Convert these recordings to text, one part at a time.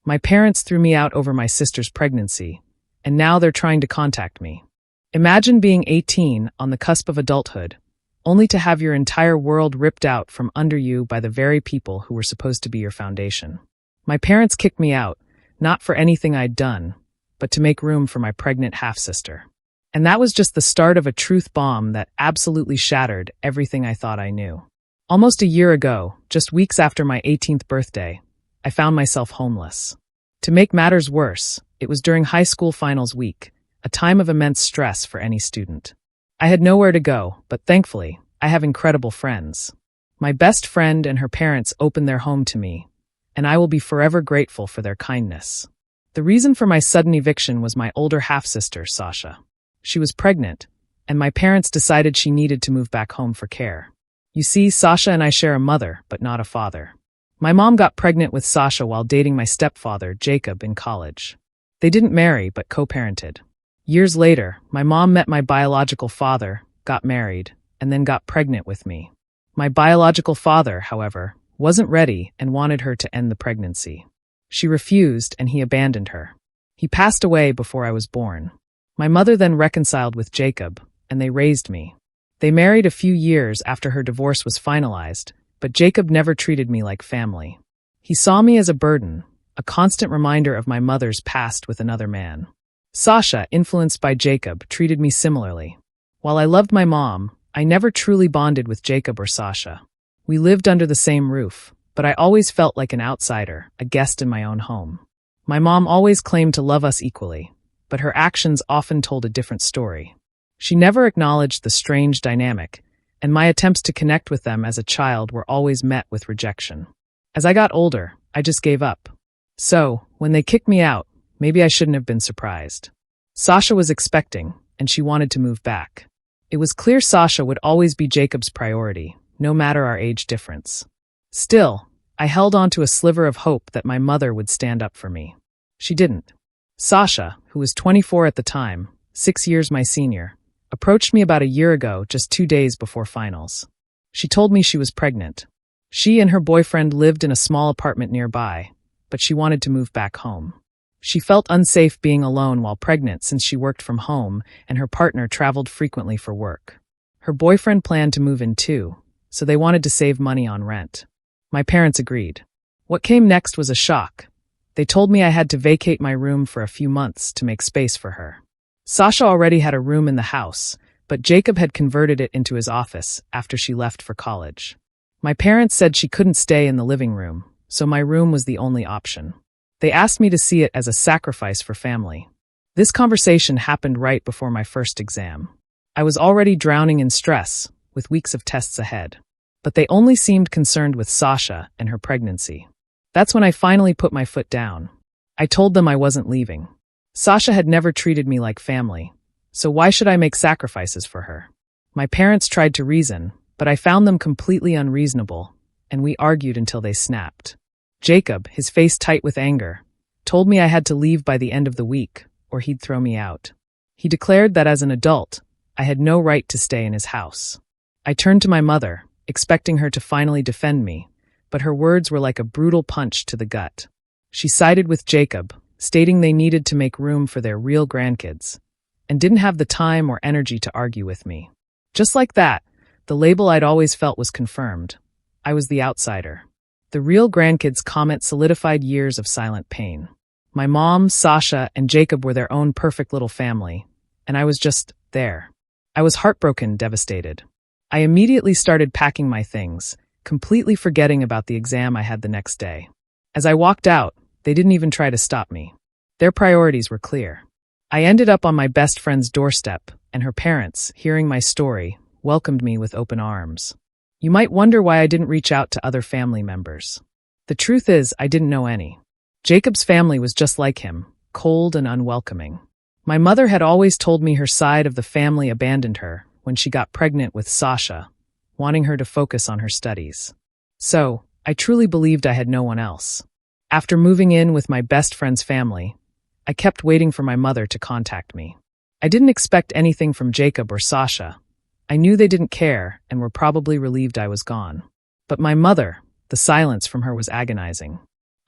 My parents threw me out over my sister's pregnancy, and now they're trying to contact me. Imagine being 18 on the cusp of adulthood, only to have your entire world ripped out from under you by the very people who were supposed to be your foundation. My parents kicked me out, not for anything I'd done, but to make room for my pregnant half-sister. And that was just the start of a truth bomb that absolutely shattered everything I thought I knew. Almost a year ago, just weeks after my 18th birthday, I found myself homeless. To make matters worse, it was during high school finals week, a time of immense stress for any student. I had nowhere to go, but thankfully, I have incredible friends. My best friend and her parents opened their home to me, and I will be forever grateful for their kindness. The reason for my sudden eviction was my older half-sister, Sasha. She was pregnant, and my parents decided she needed to move back home for care. You see, Sasha and I share a mother, but not a father. My mom got pregnant with Sasha while dating my stepfather, Jacob, in college. They didn't marry, but co-parented. Years later, my mom met my biological father, got married, and then got pregnant with me. My biological father, however, wasn't ready and wanted her to end the pregnancy. She refused, and he abandoned her. He passed away before I was born. My mother then reconciled with Jacob, and they raised me. They married a few years after her divorce was finalized, but Jacob never treated me like family. He saw me as a burden, a constant reminder of my mother's past with another man. Sasha, influenced by Jacob, treated me similarly. While I loved my mom, I never truly bonded with Jacob or Sasha. We lived under the same roof, but I always felt like an outsider, a guest in my own home. My mom always claimed to love us equally, but her actions often told a different story. She never acknowledged the strange dynamic, and my attempts to connect with them as a child were always met with rejection. As I got older, I just gave up. So, when they kicked me out, maybe I shouldn't have been surprised. Sasha was expecting, and she wanted to move back. It was clear Sasha would always be Jacob's priority, no matter our age difference. Still, I held on to a sliver of hope that my mother would stand up for me. She didn't. Sasha, who was 24 at the time, 6 years my senior, approached me about a year ago, just 2 days before finals. She told me she was pregnant. She and her boyfriend lived in a small apartment nearby, but she wanted to move back home. She felt unsafe being alone while pregnant since she worked from home and her partner traveled frequently for work. Her boyfriend planned to move in too, so they wanted to save money on rent. My parents agreed. What came next was a shock. They told me I had to vacate my room for a few months to make space for her. Sasha already had a room in the house, but Jacob had converted it into his office after she left for college. My parents said she couldn't stay in the living room, so my room was the only option. They asked me to see it as a sacrifice for family. This conversation happened right before my first exam. I was already drowning in stress, with weeks of tests ahead. But they only seemed concerned with Sasha and her pregnancy. That's when I finally put my foot down. I told them I wasn't leaving. Sasha had never treated me like family, so why should I make sacrifices for her? My parents tried to reason, but I found them completely unreasonable, and we argued until they snapped. Jacob, his face tight with anger, told me I had to leave by the end of the week, or he'd throw me out. He declared that as an adult, I had no right to stay in his house. I turned to my mother, expecting her to finally defend me, but her words were like a brutal punch to the gut. She sided with Jacob, stating they needed to make room for their real grandkids, and didn't have the time or energy to argue with me. Just like that, the label I'd always felt was confirmed. I was the outsider. The real grandkids comment solidified years of silent pain. My mom, Sasha, and Jacob were their own perfect little family, and I was just there. I was heartbroken, devastated. I immediately started packing my things, completely forgetting about the exam I had the next day. As I walked out, they didn't even try to stop me. Their priorities were clear. I ended up on my best friend's doorstep, and her parents, hearing my story, welcomed me with open arms. You might wonder why I didn't reach out to other family members. The truth is, I didn't know any. Jacob's family was just like him, cold and unwelcoming. My mother had always told me her side of the family abandoned her when she got pregnant with Sasha, wanting her to focus on her studies. So, I truly believed I had no one else. After moving in with my best friend's family, I kept waiting for my mother to contact me. I didn't expect anything from Jacob or Sasha. I knew they didn't care and were probably relieved I was gone. But my mother, the silence from her was agonizing.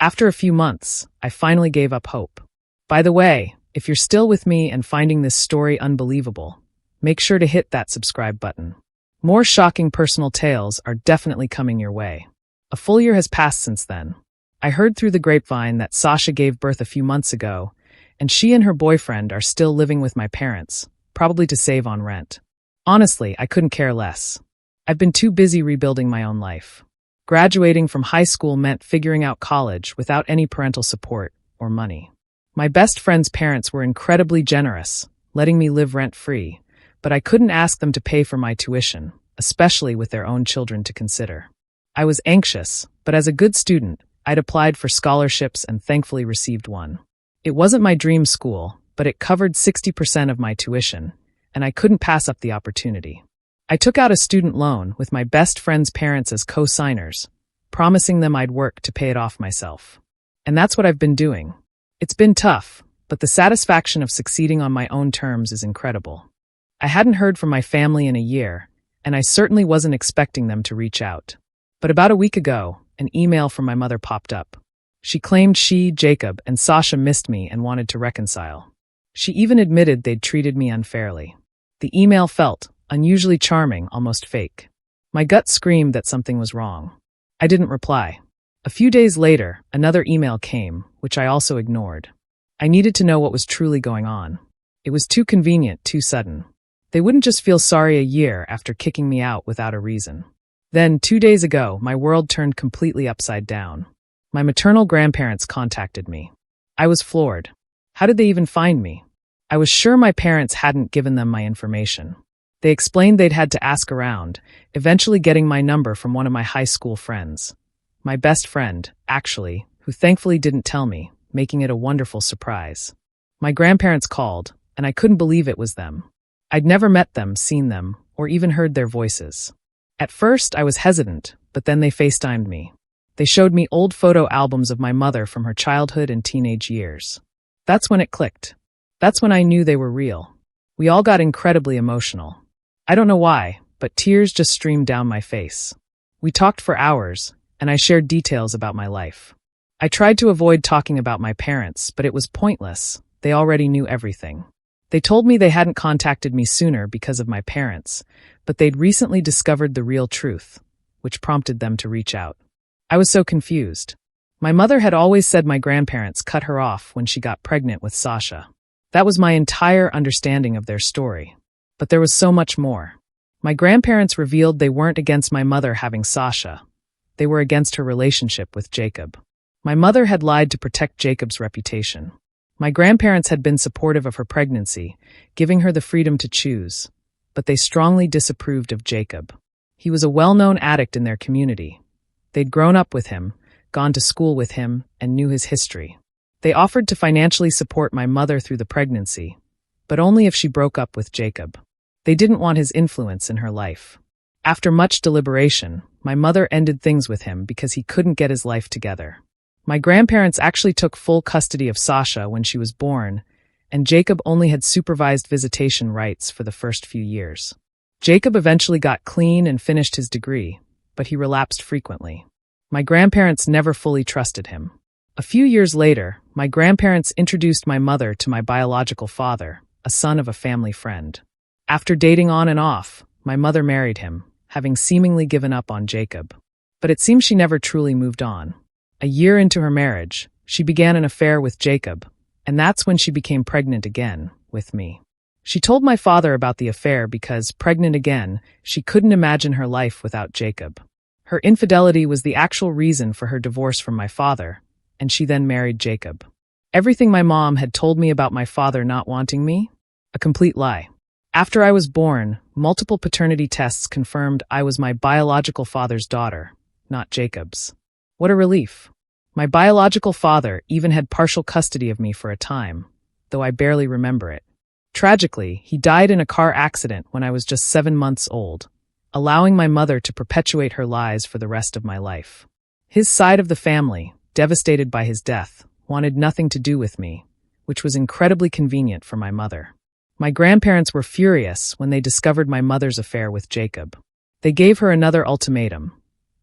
After a few months, I finally gave up hope. By the way, if you're still with me and finding this story unbelievable, make sure to hit that subscribe button. More shocking personal tales are definitely coming your way. A full year has passed since then. I heard through the grapevine that Sasha gave birth a few months ago, and she and her boyfriend are still living with my parents, probably to save on rent. Honestly, I couldn't care less. I've been too busy rebuilding my own life. Graduating from high school meant figuring out college without any parental support or money. My best friend's parents were incredibly generous, letting me live rent-free, but I couldn't ask them to pay for my tuition, especially with their own children to consider. I was anxious, but as a good student, I'd applied for scholarships and thankfully received one. It wasn't my dream school, but it covered 60% of my tuition, and I couldn't pass up the opportunity. I took out a student loan with my best friend's parents as co-signers, promising them I'd work to pay it off myself. And that's what I've been doing. It's been tough, but the satisfaction of succeeding on my own terms is incredible. I hadn't heard from my family in a year, and I certainly wasn't expecting them to reach out. But about a week ago, an email from my mother popped up. She claimed she, Jacob, and Sasha missed me and wanted to reconcile. She even admitted they'd treated me unfairly. The email felt unusually charming, almost fake. My gut screamed that something was wrong. I didn't reply. A few days later, another email came, which I also ignored. I needed to know what was truly going on. It was too convenient, too sudden. They wouldn't just feel sorry a year after kicking me out without a reason. Then, 2 days ago, my world turned completely upside down. My maternal grandparents contacted me. I was floored. How did they even find me? I was sure my parents hadn't given them my information. They explained they'd had to ask around, eventually getting my number from one of my high school friends. My best friend, actually, who thankfully didn't tell me, making it a wonderful surprise. My grandparents called, and I couldn't believe it was them. I'd never met them, seen them, or even heard their voices. At first, I was hesitant, but then they FaceTimed me. They showed me old photo albums of my mother from her childhood and teenage years. That's when it clicked. That's when I knew they were real. We all got incredibly emotional. I don't know why, but tears just streamed down my face. We talked for hours, and I shared details about my life. I tried to avoid talking about my parents, but it was pointless. They already knew everything. They told me they hadn't contacted me sooner because of my parents, but they'd recently discovered the real truth, which prompted them to reach out. I was so confused. My mother had always said my grandparents cut her off when she got pregnant with Sasha. That was my entire understanding of their story. But there was so much more. My grandparents revealed they weren't against my mother having Sasha. They were against her relationship with Jacob. My mother had lied to protect Jacob's reputation. My grandparents had been supportive of her pregnancy, giving her the freedom to choose, but they strongly disapproved of Jacob. He was a well-known addict in their community. They'd grown up with him, gone to school with him, and knew his history. They offered to financially support my mother through the pregnancy, but only if she broke up with Jacob. They didn't want his influence in her life. After much deliberation, my mother ended things with him because he couldn't get his life together. My grandparents actually took full custody of Sasha when she was born, and Jacob only had supervised visitation rights for the first few years. Jacob eventually got clean and finished his degree, but he relapsed frequently. My grandparents never fully trusted him. A few years later, my grandparents introduced my mother to my biological father, a son of a family friend. After dating on and off, my mother married him, having seemingly given up on Jacob. But it seems she never truly moved on. A year into her marriage, she began an affair with Jacob, and that's when she became pregnant again, with me. She told my father about the affair because, pregnant again, she couldn't imagine her life without Jacob. Her infidelity was the actual reason for her divorce from my father, and she then married Jacob. Everything my mom had told me about my father not wanting me? A complete lie. After I was born, multiple paternity tests confirmed I was my biological father's daughter, not Jacob's. What a relief. My biological father even had partial custody of me for a time, though I barely remember it. Tragically, he died in a car accident when I was just 7 months old, allowing my mother to perpetuate her lies for the rest of my life. His side of the family, devastated by his death, wanted nothing to do with me, which was incredibly convenient for my mother. My grandparents were furious when they discovered my mother's affair with Jacob. They gave her another ultimatum.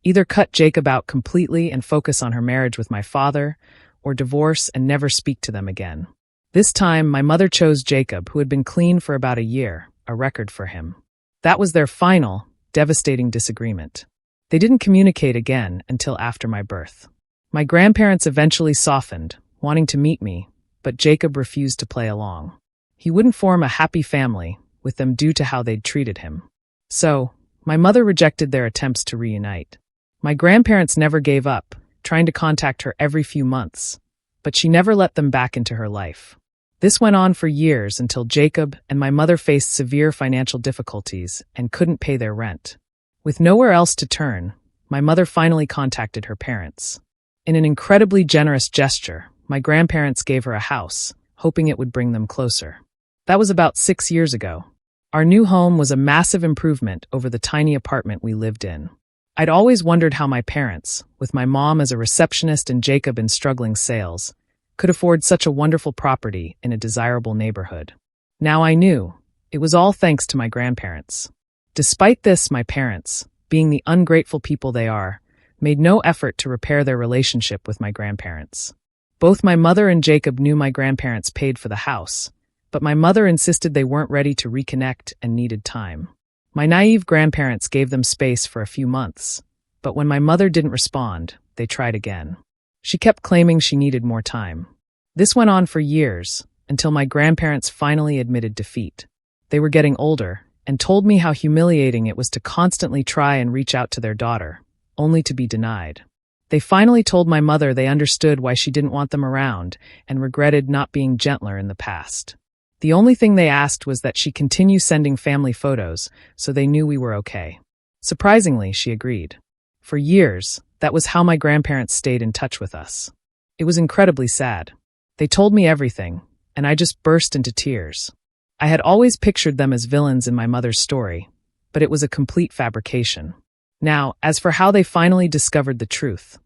Either cut Jacob out completely and focus on her marriage with my father, or divorce and never speak to them again. This time, my mother chose Jacob, who had been clean for about a year, a record for him. That was their final, devastating disagreement. They didn't communicate again until after my birth. My grandparents eventually softened, wanting to meet me, but Jacob refused to play along. He wouldn't form a happy family with them due to how they'd treated him. So, my mother rejected their attempts to reunite. My grandparents never gave up, trying to contact her every few months, but she never let them back into her life. This went on for years until Jacob and my mother faced severe financial difficulties and couldn't pay their rent. With nowhere else to turn, my mother finally contacted her parents. In an incredibly generous gesture, my grandparents gave her a house, hoping it would bring them closer. That was about 6 years ago. Our new home was a massive improvement over the tiny apartment we lived in. I'd always wondered how my parents, with my mom as a receptionist and Jacob in struggling sales, could afford such a wonderful property in a desirable neighborhood. Now I knew. It was all thanks to my grandparents. Despite this, my parents, being the ungrateful people they are, made no effort to repair their relationship with my grandparents. Both my mother and Jacob knew my grandparents paid for the house, but my mother insisted they weren't ready to reconnect and needed time. My naive grandparents gave them space for a few months, but when my mother didn't respond, they tried again. She kept claiming she needed more time. This went on for years, until my grandparents finally admitted defeat. They were getting older, and told me how humiliating it was to constantly try and reach out to their daughter, only to be denied. They finally told my mother they understood why she didn't want them around and regretted not being gentler in the past. The only thing they asked was that she continue sending family photos so they knew we were okay. Surprisingly, she agreed. For years, that was how my grandparents stayed in touch with us. It was incredibly sad. They told me everything, and I just burst into tears. I had always pictured them as villains in my mother's story, but it was a complete fabrication. Now, as for how they finally discovered the truth.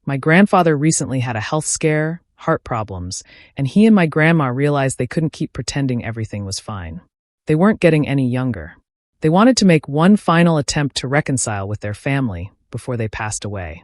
My grandfather recently had a health scare, heart problems, and he and my grandma realized they couldn't keep pretending everything was fine. They weren't getting any younger. They wanted to make one final attempt to reconcile with their family before they passed away.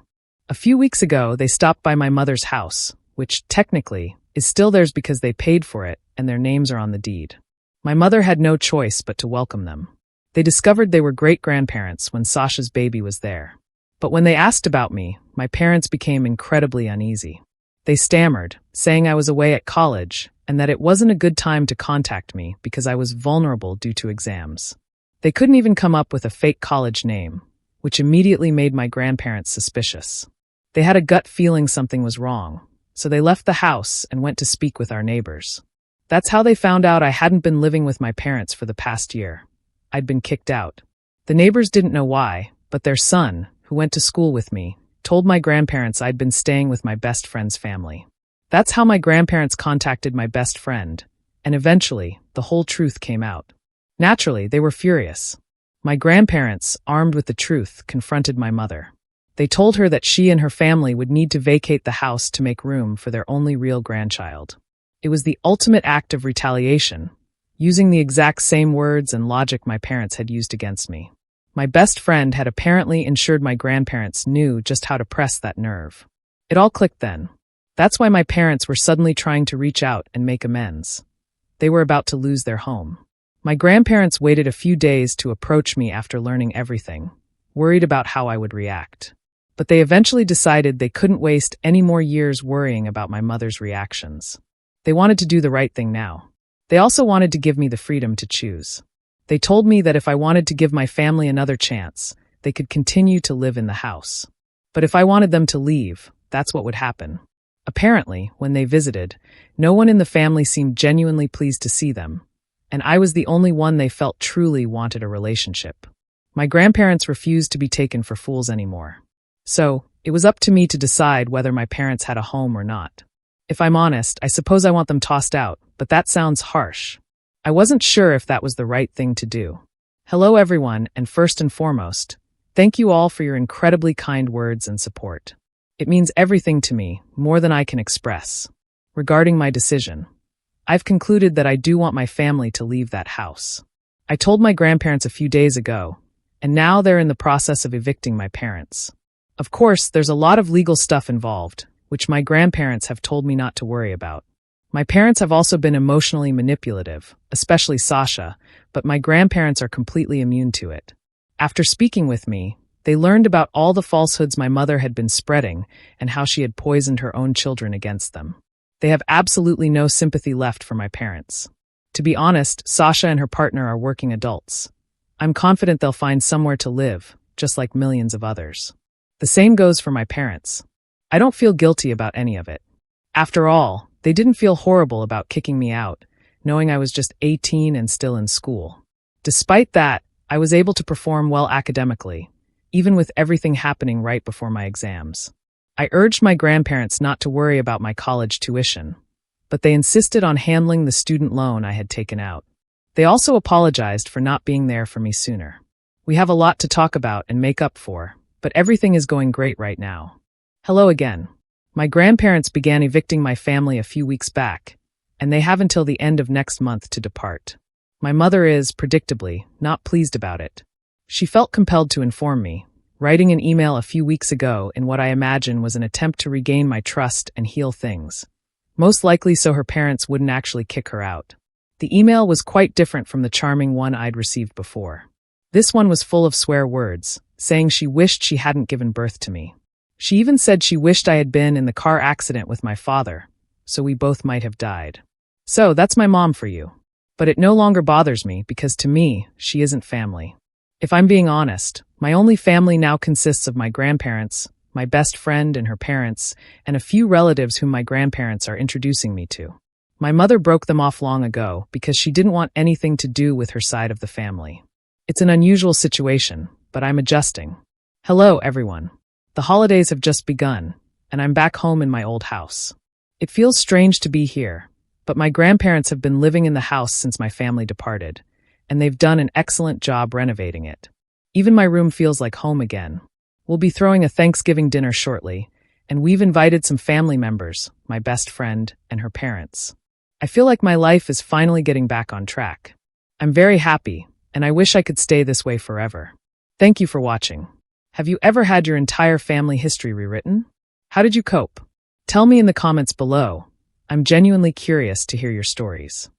A few weeks ago, they stopped by my mother's house, which, technically, is still theirs because they paid for it and their names are on the deed. My mother had no choice but to welcome them. They discovered they were great-grandparents when Sasha's baby was there. But when they asked about me, my parents became incredibly uneasy. They stammered, saying I was away at college and that it wasn't a good time to contact me because I was vulnerable due to exams. They couldn't even come up with a fake college name, which immediately made my grandparents suspicious. They had a gut feeling something was wrong, so they left the house and went to speak with our neighbors. That's how they found out I hadn't been living with my parents for the past year. I'd been kicked out. The neighbors didn't know why, but their son, who went to school with me, told my grandparents I'd been staying with my best friend's family. That's how my grandparents contacted my best friend, and eventually, the whole truth came out. Naturally, they were furious. My grandparents, armed with the truth, confronted my mother. They told her that she and her family would need to vacate the house to make room for their only real grandchild. It was the ultimate act of retaliation, using the exact same words and logic my parents had used against me. My best friend had apparently ensured my grandparents knew just how to press that nerve. It all clicked then. That's why my parents were suddenly trying to reach out and make amends. They were about to lose their home. My grandparents waited a few days to approach me after learning everything, worried about how I would react. But they eventually decided they couldn't waste any more years worrying about my mother's reactions. They wanted to do the right thing now. They also wanted to give me the freedom to choose. They told me that if I wanted to give my family another chance, they could continue to live in the house. But if I wanted them to leave, that's what would happen. Apparently, when they visited, no one in the family seemed genuinely pleased to see them, and I was the only one they felt truly wanted a relationship. My grandparents refused to be taken for fools anymore. So, it was up to me to decide whether my parents had a home or not. If I'm honest, I suppose I want them tossed out, but that sounds harsh. I wasn't sure if that was the right thing to do. Hello everyone, and first and foremost, thank you all for your incredibly kind words and support. It means everything to me, more than I can express. Regarding my decision, I've concluded that I do want my family to leave that house. I told my grandparents a few days ago, and now they're in the process of evicting my parents. Of course, there's a lot of legal stuff involved, which my grandparents have told me not to worry about. My parents have also been emotionally manipulative, especially Sasha, but my grandparents are completely immune to it. After speaking with me, they learned about all the falsehoods my mother had been spreading and how she had poisoned her own children against them. They have absolutely no sympathy left for my parents. To be honest, Sasha and her partner are working adults. I'm confident they'll find somewhere to live, just like millions of others. The same goes for my parents. I don't feel guilty about any of it. After all, they didn't feel horrible about kicking me out, knowing I was just 18 and still in school. Despite that, I was able to perform well academically, even with everything happening right before my exams. I urged my grandparents not to worry about my college tuition, but they insisted on handling the student loan I had taken out. They also apologized for not being there for me sooner. We have a lot to talk about and make up for, but everything is going great right now. Hello again. My grandparents began evicting my family a few weeks back, and they have until the end of next month to depart. My mother is, predictably, not pleased about it. She felt compelled to inform me, writing an email a few weeks ago in what I imagine was an attempt to regain my trust and heal things. Most likely so her parents wouldn't actually kick her out. The email was quite different from the charming one I'd received before. This one was full of swear words, saying she wished she hadn't given birth to me. She even said she wished I had been in the car accident with my father, so we both might have died. So, that's my mom for you. But it no longer bothers me because to me, she isn't family. If I'm being honest, my only family now consists of my grandparents, my best friend and her parents, and a few relatives whom my grandparents are introducing me to. My mother broke them off long ago because she didn't want anything to do with her side of the family. It's an unusual situation, but I'm adjusting. Hello, everyone. The holidays have just begun, and I'm back home in my old house. It feels strange to be here, but my grandparents have been living in the house since my family departed, and they've done an excellent job renovating it. Even my room feels like home again. We'll be throwing a Thanksgiving dinner shortly, and we've invited some family members, my best friend and her parents. I feel like my life is finally getting back on track. I'm very happy, and I wish I could stay this way forever. Thank you for watching. Have you ever had your entire family history rewritten? How did you cope? Tell me in the comments below. I'm genuinely curious to hear your stories.